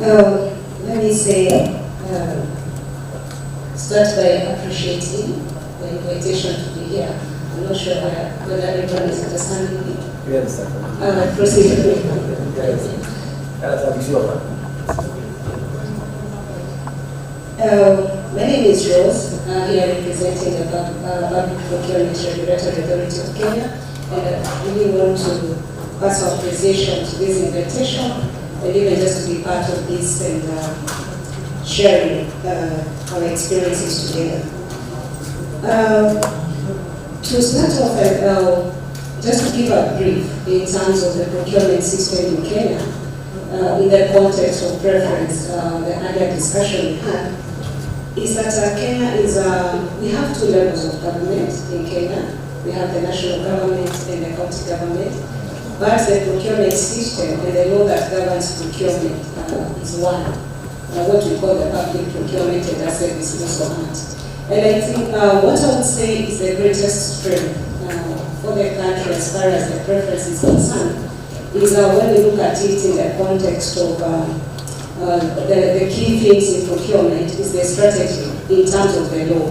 Let me say, start by appreciating the invitation to be here. I'm not sure whether everyone is understanding me. We understand. Proceed. My name is Rose. I'm here representing the Public Procurement Regulatory Authority of Kenya, and I really want to pass our appreciation to this invitation, and even just to be part of this and sharing our experiences together. To start off, just to give a brief in terms of the procurement system in Kenya, in the context of preference, the earlier discussion we had, is that Kenya is, we have two levels of government in Kenya. We have the national government and the county government, but the procurement system and the law that governs procurement is one, what we call the Public Procurement and Service Law Act. And I think what I would say is the greatest strength for the country as far as the preference is concerned is when we look at it in the context of the key things in procurement is the strategy in terms of the law.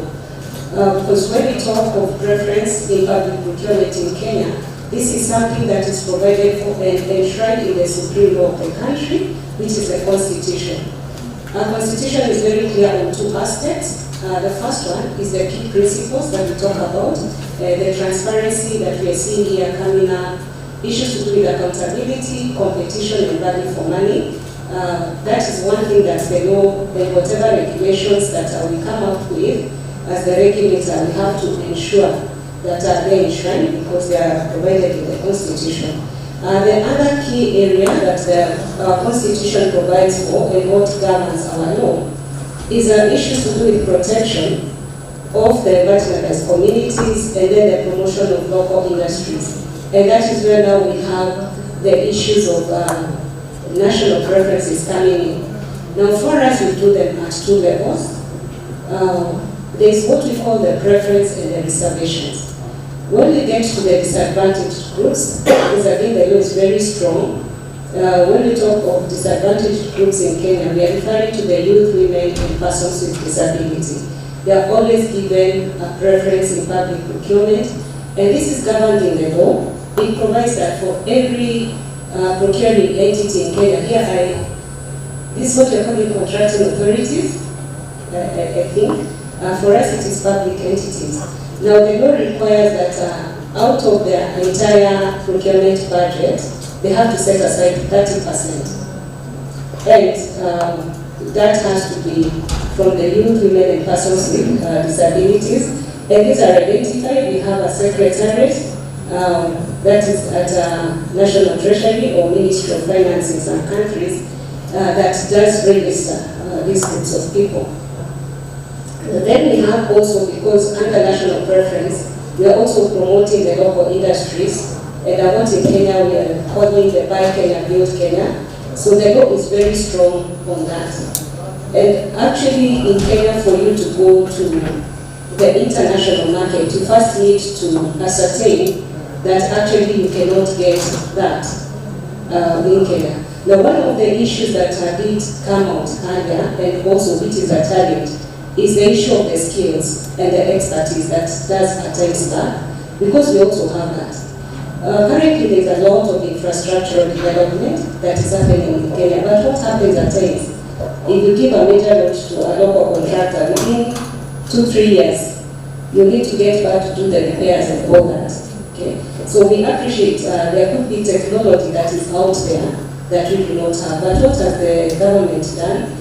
Because when we talk of preference in public procurement in Kenya, this is something that is provided for and enshrined in the supreme law of the country, which is the Constitution. Our Constitution is very clear on two aspects. The first one is the key principles that we talk about, the transparency that we are seeing here coming up, issues to do with accountability, competition, and value for money. That is one thing that the law and whatever regulations that we come up with as the regulator, we have to ensure that they are enshrined because they are provided in the Constitution. The other key area that the Constitution provides for and what governs our law is issues to do with protection of the marginalized communities and then the promotion of local industries. And that is where now we have the issues of national preferences coming in. Now for us, we do them at two levels. There is what we call the preference and the reservations. When we get to the disadvantaged groups, because again the law is very strong, when we talk of disadvantaged groups in Kenya, we are referring to the youth, women, and persons with disability. They are always given a preference in public procurement, and this is governed in the law. It provides that for every procuring entity in Kenya, here this is what we are calling contracting authorities, I think. For us, it is public entities. Now, the law requires that out of their entire procurement budget, they have to set aside 30%. And that has to be from the youth, women, and persons with disabilities. And these are identified. We have a secretariat that is at National Treasury or Ministry of Finance in some countries that does register these groups of people. Then we have also, because under national preference, we are also promoting the local industries. And I want in Kenya, we are calling the Buy Kenya, Build Kenya. So the law is very strong on that. And actually in Kenya, for you to go to the international market, you first need to ascertain that actually you cannot get that in Kenya. Now one of the issues that did come out earlier, and also which is a challenge, is the issue of the skills and the expertise that does attend that, because we also have that. Currently, there's a lot of infrastructural development that is happening in Kenya, but what happens at times, if you give a major load to a local contractor, within 2-3 years, you need to get back to do the repairs and all that. Okay? So we appreciate there could be technology that is out there that we do not have, but what has the government done?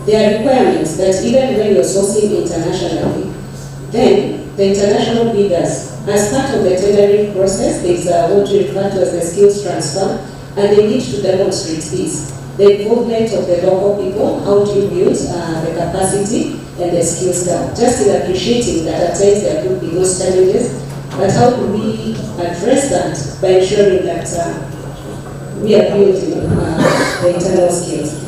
There are requirements that even when you're sourcing internationally, then the international bidders, as part of the tendering process, there's what we refer to as the skills transfer, and they need to demonstrate this. The involvement of the local people, how to build the capacity and the skills down. Just in appreciating that at times there could be those challenges, but how do we address that by ensuring that we are building the internal skills.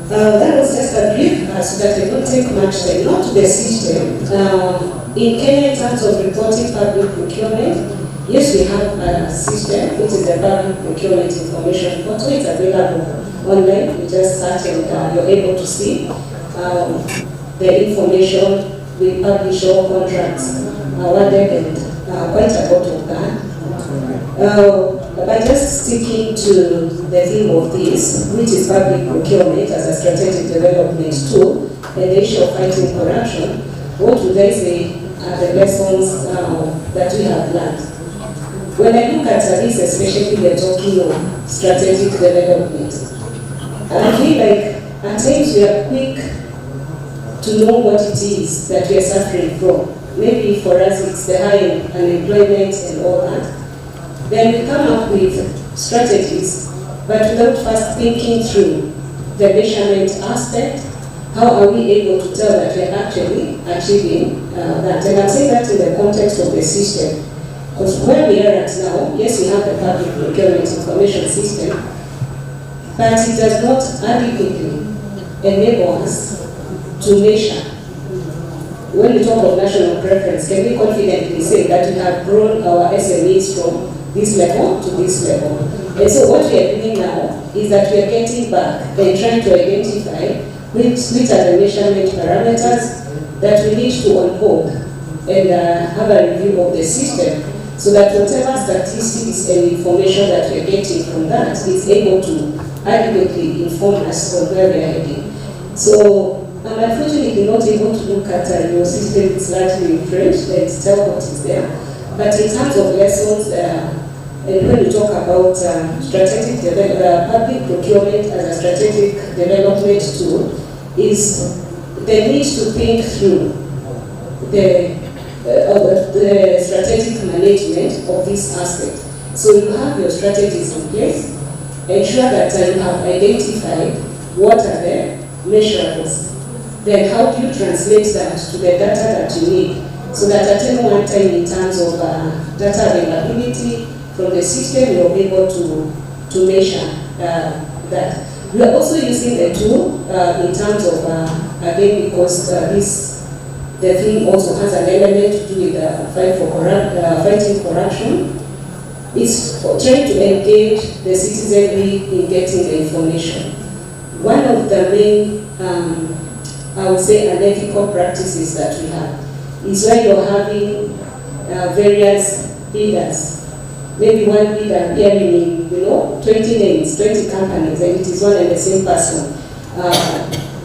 That was just a brief, so that I don't take much time. Not to the system. In Kenya, in terms of reporting public procurement, Yes, we have a system, which is the Public Procurement Information Portal. It's available online. You just search and you're able to see the information. We publish all contracts awarded and quite a lot of that. By just sticking to the theme of this, which is public procurement as a strategic development tool and the issue of fighting corruption, what would I say are the lessons that we have learned? When I look at this, especially we are talking of strategic development, I feel like at times we are quick to know what it is that we are suffering from. Maybe for us it's the high unemployment and all that. Then we come up with strategies, but without first thinking through the measurement aspect. How are we able to tell that we are actually achieving that? And I'm saying that in the context of the system. Because where we are at now, yes, we have the Public Procurement Information System, but it does not adequately enable us to measure. When we talk of national preference, can we confidently say that we have grown our SMEs from this level to this level? And so what we are doing now is that we are getting back and trying to identify which are the measurement parameters that we need to unfold and have a review of the system, so that whatever statistics and information that we are getting from that is able to adequately inform us on where we are heading. So I'm unfortunately not able to look at your system. It's largely in French and tell what is there. But in terms of lessons, and when we talk about strategic public procurement as a strategic development tool, is the need to think through the strategic management of this aspect. So you have your strategies in place, ensure that you have identified what are the measurables. Then how do you translate that to the data that you need, so that at any one time in terms of data availability from the system, you're able to measure that. We are also using the tool in terms of, again, because the thing also has an element to do with fighting corruption. It's trying to engage the citizenry in getting the information. One of the main, I would say, unethical practices that we have is where you're having various bidders. Maybe one bidder hearing, 20 names, 20 companies, and it is one and the same person.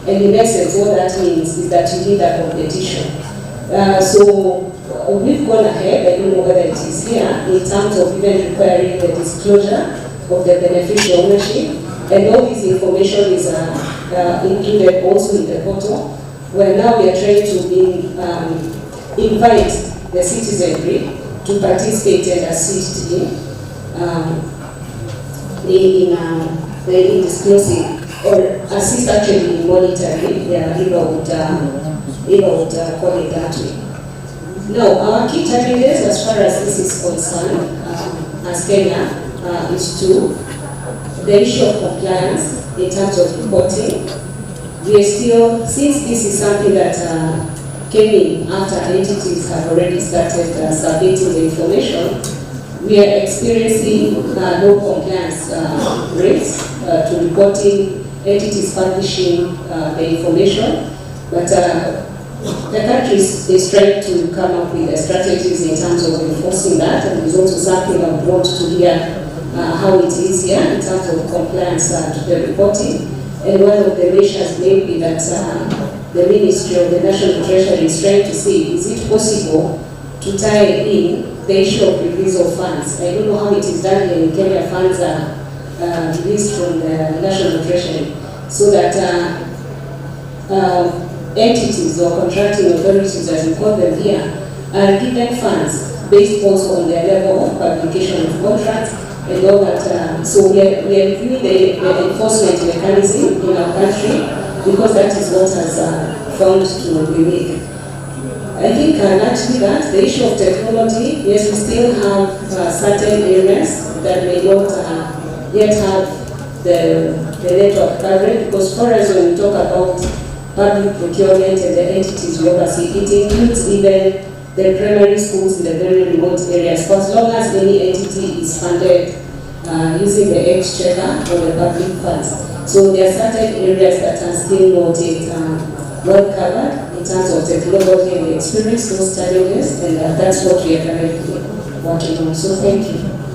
And in essence, what that means is that you need a competition. So we've gone ahead, I don't know whether it is here, in terms of even requiring the disclosure of the beneficial ownership. And all this information is included also in the portal, where now we are trying to invite the citizenry to participate and assist in disclosing, or assist actually in monitoring, if I would call it that way. Now, our key challenges as far as this is concerned, as Kenya, is the issue of compliance in terms of reporting. We are still, since this is something that came in after entities have already started submitting the information, we are experiencing low compliance rates to reporting entities publishing the information. But the country is trying to come up with strategies in terms of enforcing that, and there's also something I would want to hear how it is here in terms of compliance to the reporting. And one of the measures may be that the Ministry of the National Treasury is trying to see, is it possible to tie in the issue of release of funds? I don't know how it is done in Kenya. Funds are released from the National Treasury, so that entities or contracting authorities, as we call them here, are given funds based also on their level of publication of contracts and all that. So we are reviewing the enforcement mechanism in our country, because that is what has found to be weak. I think naturally that the issue of technology, yes, we still have certain areas that may not yet have the network coverage, because for us, when we talk about public procurement and the entities we oversee, it includes even the primary schools in the very remote areas. For as long as any entity is funded using the exchequer or the public funds. So there are certain areas that are still not yet well covered in terms of technology and experience, those challenges, and that's what we are currently working on. So thank you.